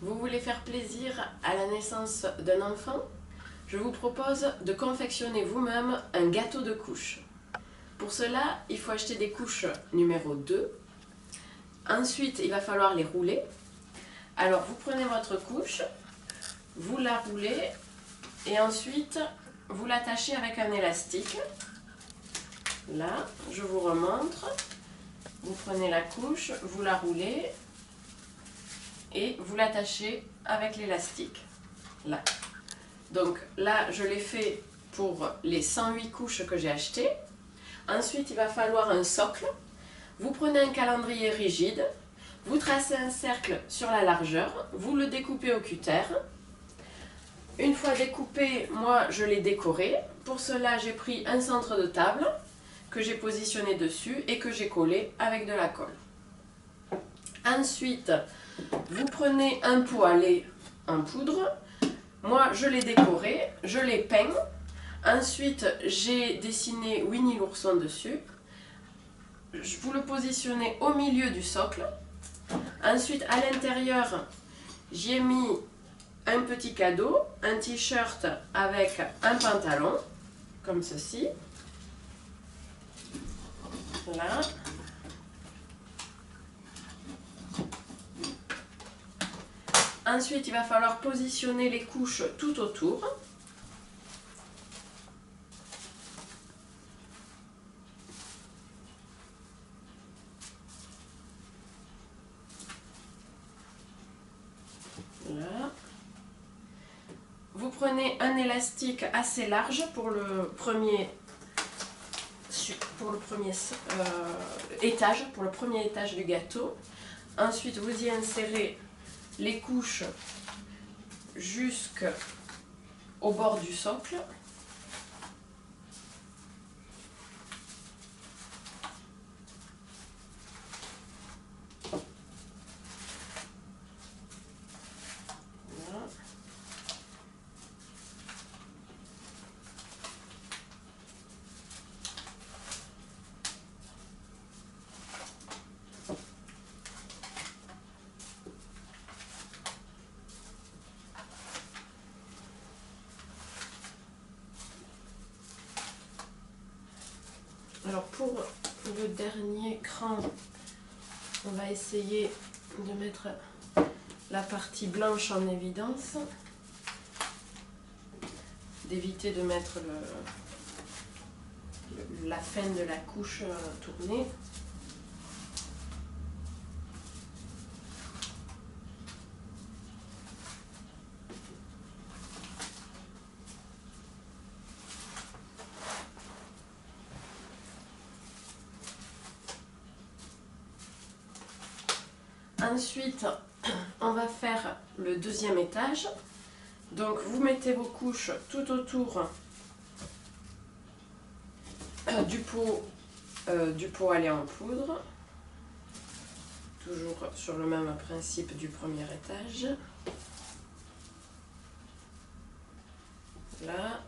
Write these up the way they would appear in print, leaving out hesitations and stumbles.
Vous voulez faire plaisir à la naissance d'un enfant? Je vous propose de confectionner vous-même un gâteau de couches. Pour cela, il faut acheter des couches numéro 2. Ensuite, il va falloir les rouler. Alors, vous prenez votre couche, vous la roulez et ensuite, vous l'attachez avec un élastique. Là, je vous remontre. Vous prenez la couche, vous la roulez et vous l'attachez avec l'élastique. Là. Donc là, je l'ai fait pour les 108 couches que j'ai achetées. Ensuite, il va falloir un socle. Vous prenez un calendrier rigide, vous tracez un cercle sur la largeur, vous le découpez au cutter. Une fois découpé, moi je l'ai décoré. Pour cela, j'ai pris un centre de table que j'ai positionné dessus et que j'ai collé avec de la colle. Ensuite, vous prenez un pot à lait en poudre. Moi, je l'ai décoré, je l'ai peint. Ensuite, j'ai dessiné Winnie l'ourson dessus. Vous le positionnez au milieu du socle. Ensuite, à l'intérieur, j'ai mis un petit cadeau, un t-shirt avec un pantalon, comme ceci. Là. Ensuite, il va falloir positionner les couches tout autour. Là. Vous prenez un élastique assez large pour le premier étage du gâteau. Ensuite, vous y insérez les couches jusqu'au bord du socle. Voilà. Alors pour le dernier cran, on va essayer de mettre la partie blanche en évidence, d'éviter de mettre la fin de la couche tournée. Ensuite, on va faire le deuxième étage. Donc, vous mettez vos couches tout autour du pot à lait en poudre. Toujours sur le même principe du premier étage. Là.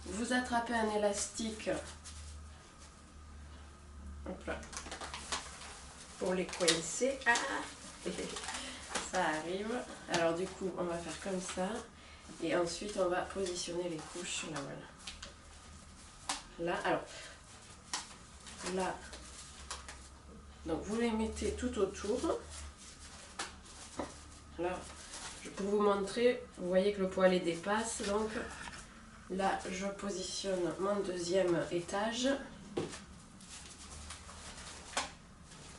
Vous attrapez un élastique. Hop là. Pour les coincer. Ah, ça arrive. Alors du coup, on va faire comme ça. Et ensuite, on va positionner les couches. Là, voilà. Là, alors. Là. Donc, vous les mettez tout autour. Là, pour vous montrer, vous voyez que le poêle dépasse. Donc, là, je positionne mon deuxième étage.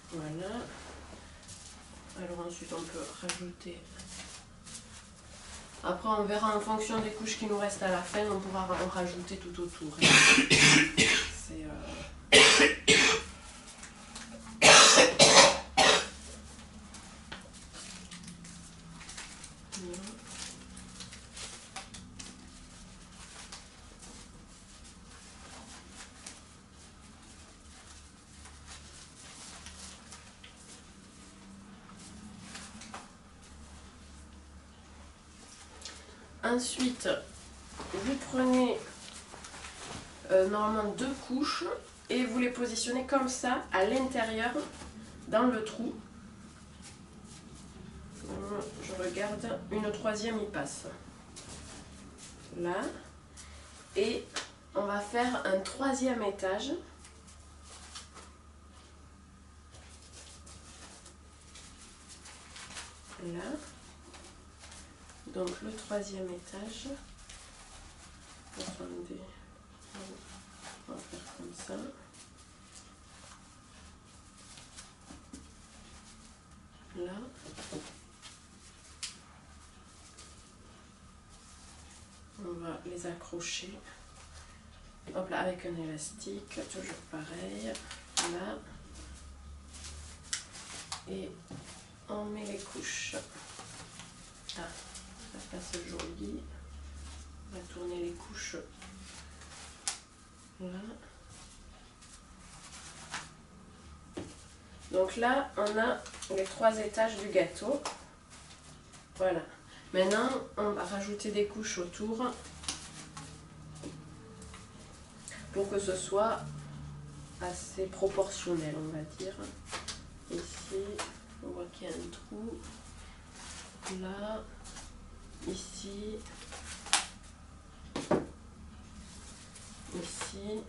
Voilà. Alors ensuite on peut rajouter. Après on verra en fonction des couches qui nous restent à la fin, on pourra en rajouter tout autour. C'est Ensuite, vous prenez normalement 2 couches et vous les positionnez comme ça à l'intérieur dans le trou. garde, une troisième y passe. Là. Et on va faire un troisième étage. Là. Donc le troisième étage. Attendez. On va faire comme ça. Là. On va les accrocher. Hop là, avec un élastique, toujours pareil. Là. Et on met les couches. Ah, ça passe joli. On va tourner les couches. Là. Donc là, on a les 3 étages du gâteau. Voilà. Maintenant, on va rajouter des couches autour pour que ce soit assez proportionnel, on va dire. Ici, on voit qu'il y a un trou. Là, ici, ici.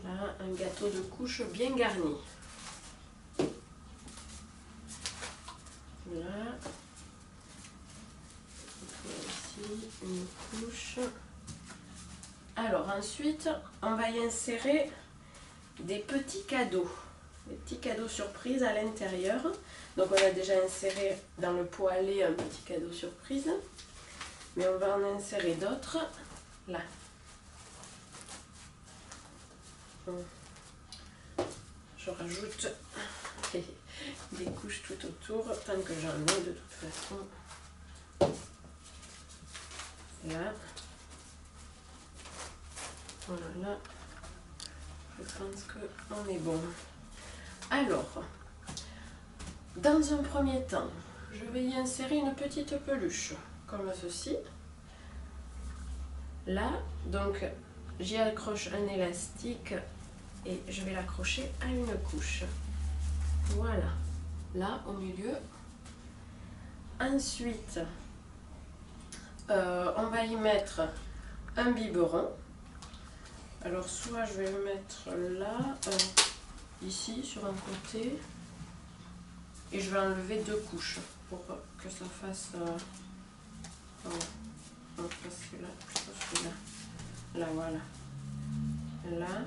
Là, un gâteau de couche bien garni. Là, ici, une couche. Alors ensuite, on va y insérer des petits cadeaux. Des petits cadeaux surprises à l'intérieur. Donc on a déjà inséré dans le pot à lait un petit cadeau surprise. Mais on va en insérer d'autres. Là. Je rajoute des couches tout autour, tant que j'en ai de toute façon. Là. Voilà. Je pense qu'on est bon. Alors, dans un premier temps, je vais y insérer une petite peluche, comme ceci. Là, donc, j'y accroche un élastique et je vais l'accrocher à une couche. Voilà, là au milieu. Ensuite, on va y mettre un biberon. Alors soit je vais le mettre là, ici sur un côté, et je vais enlever 2 couches pour que ça fasse... non, pas celui-là, plutôt celui-là. Là, voilà. Là.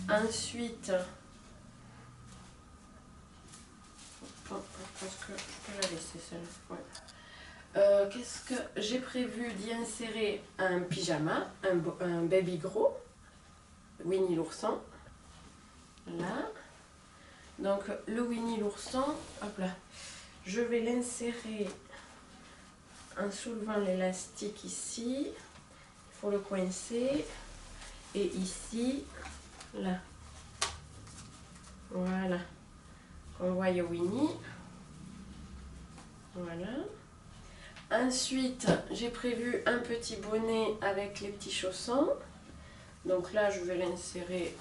Ensuite, parce que je peux la laisser celle-là. Ouais. Qu'est-ce que j'ai prévu d'y insérer? Un pyjama, un baby gros, Winnie l'ourson. Là. Donc le Winnie l'ourson, hop là. Je vais l'insérer en soulevant l'élastique ici. Il faut le coincer. Et ici, là. Voilà. On voit Winnie. Voilà. Ensuite, j'ai prévu un petit bonnet avec les petits chaussons. Donc là, je vais l'insérer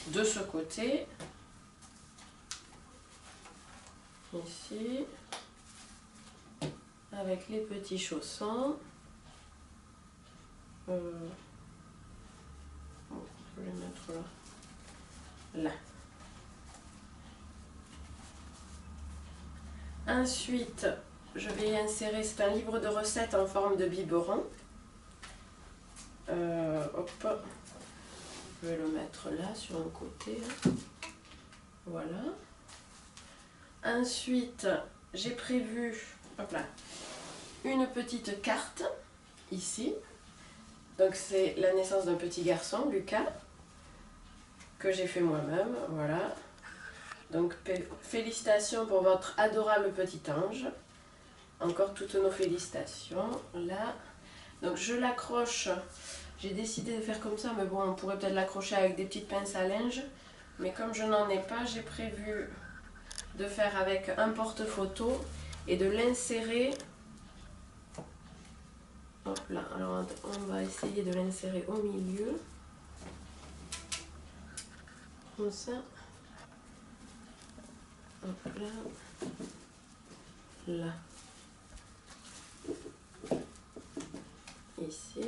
de ce côté. Ici. Avec les petits chaussons. Je vais les mettre là. Là. Ensuite, je vais y insérer, c'est un livre de recettes en forme de biberon. Hop, je vais le mettre là sur un côté. Voilà. Ensuite, j'ai prévu, hop là, une petite carte ici. Donc c'est la naissance d'un petit garçon, Lucas, que j'ai fait moi-même. Voilà. Donc félicitations pour votre adorable petit ange. Encore toutes nos félicitations. Là. Donc je l'accroche. J'ai décidé de faire comme ça, mais bon, on pourrait peut-être l'accrocher avec des petites pinces à linge. Mais comme je n'en ai pas, j'ai prévu de faire avec un porte-photo et de l'insérer. Hop là, alors on va essayer de l'insérer au milieu. Comme ça. hop là, là, ici.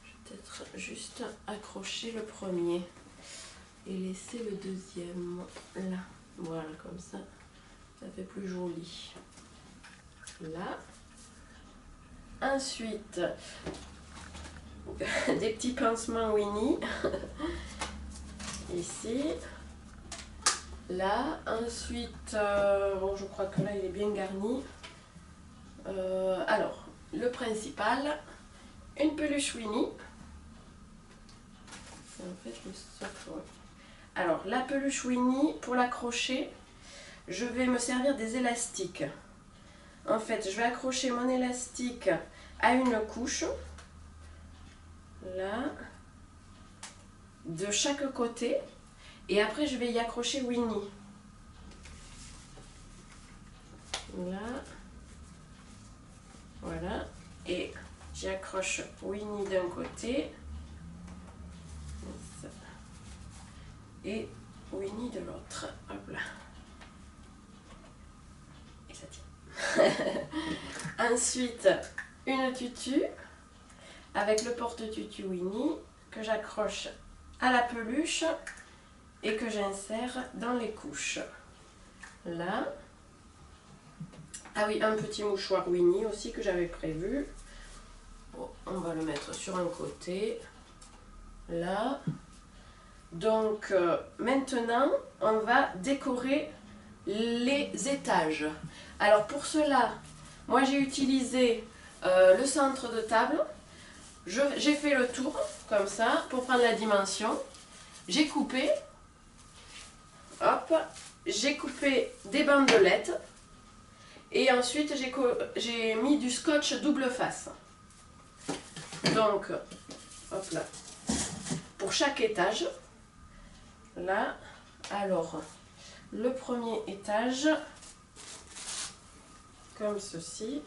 Je vais peut-être juste accrocher le premier et laisser le deuxième là. Voilà, comme ça fait plus joli. Là. Ensuite, des petits pincements Winnie. Ici. Là. Ensuite, bon, je crois que là, il est bien garni. Alors, le principal, une peluche Winnie. C'est en fait le socle. Ouais. Alors, la peluche Winnie, pour l'accrocher, je vais me servir des élastiques. En fait, je vais accrocher mon élastique à une couche, là, de chaque côté, et après je vais y accrocher Winnie. Là, voilà, et j'y accroche Winnie d'un côté, et Winnie de l'autre, hop là. Et ça tient. Ensuite, une tutu avec le porte-tutu Winnie que j'accroche à la peluche et que j'insère dans les couches. Là. Ah oui, un petit mouchoir Winnie aussi que j'avais prévu. Bon, on va le mettre sur un côté. Là. Donc maintenant, on va décorer les étages. Alors pour cela, moi j'ai utilisé le centre de table. J'ai fait le tour comme ça pour prendre la dimension. J'ai coupé, hop, j'ai coupé des bandelettes et ensuite j'ai mis du scotch double face. Donc, hop là, pour chaque étage. Là, alors, le premier étage, comme ceci.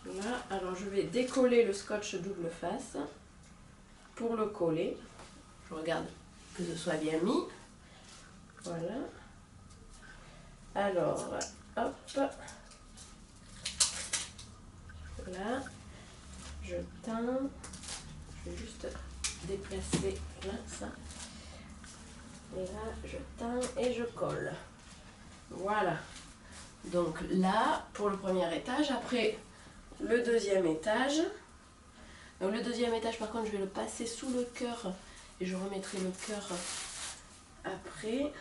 Là, alors je vais décoller le scotch double face pour le coller. Je regarde que ce soit bien mis. Voilà. Alors, hop. Là, je teins. Je vais juste déplacer là, ça. Et là, je teins et je colle. Voilà. Donc là, pour le premier étage, après le deuxième étage. Donc le deuxième étage, par contre, je vais le passer sous le cœur et je remettrai le cœur après.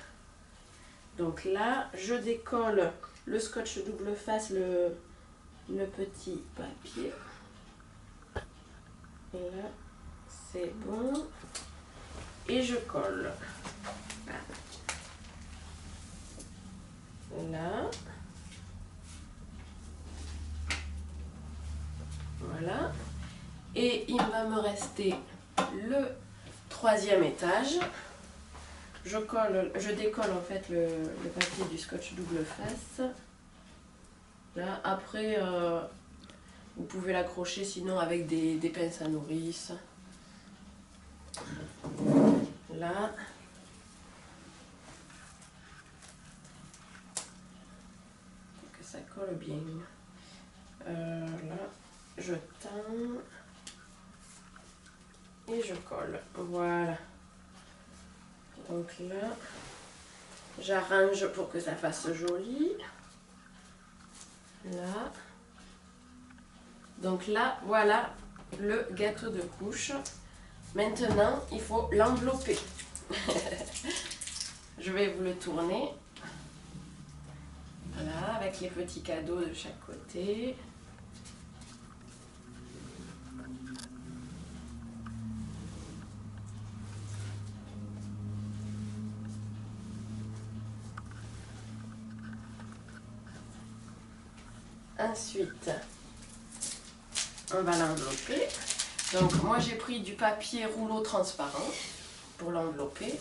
Donc là, je décolle le scotch double face, le petit papier. Et là, c'est bon. Et je colle. Là. Voilà. Et il va me rester le troisième étage. Je décolle en fait le papier du scotch double face. Là, après, vous pouvez l'accrocher sinon avec des pinces à nourrice. Là. Pour que ça colle bien. Là, je teins et je colle. Voilà. Donc là, j'arrange pour que ça fasse joli. Là. Donc là, voilà le gâteau de couche. Maintenant, il faut l'envelopper. Je vais vous le tourner. Voilà, avec les petits cadeaux de chaque côté. Ensuite, on va l'envelopper. Donc moi j'ai pris du papier rouleau transparent pour l'envelopper.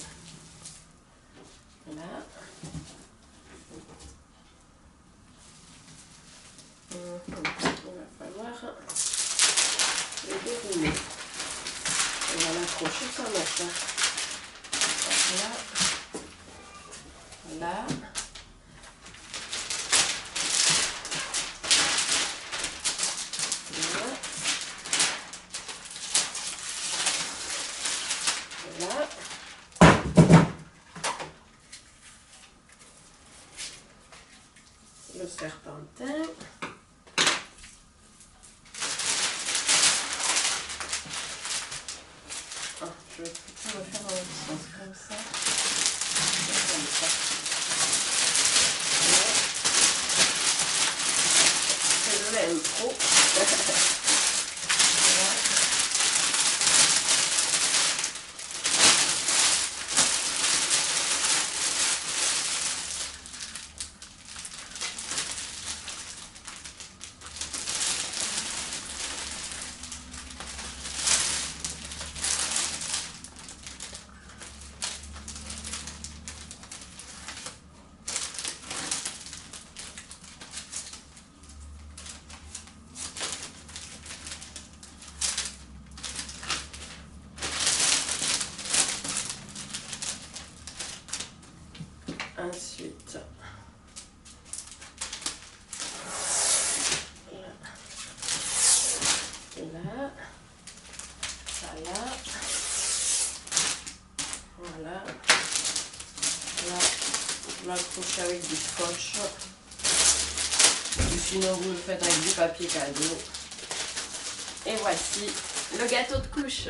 Voilà. Il va falloir le dérouler. On va l'accrocher comme ça. Là. Voilà. Voilà. Le serpentin. Ah, je vais plutôt le faire dans l'autre sens comme ça. Comme ça. C'est de l'impro. Ensuite, là, ça là, voilà, là, je l'accroche avec du scotch, ou sinon vous le faites avec du papier cadeau. Et voici le gâteau de couche.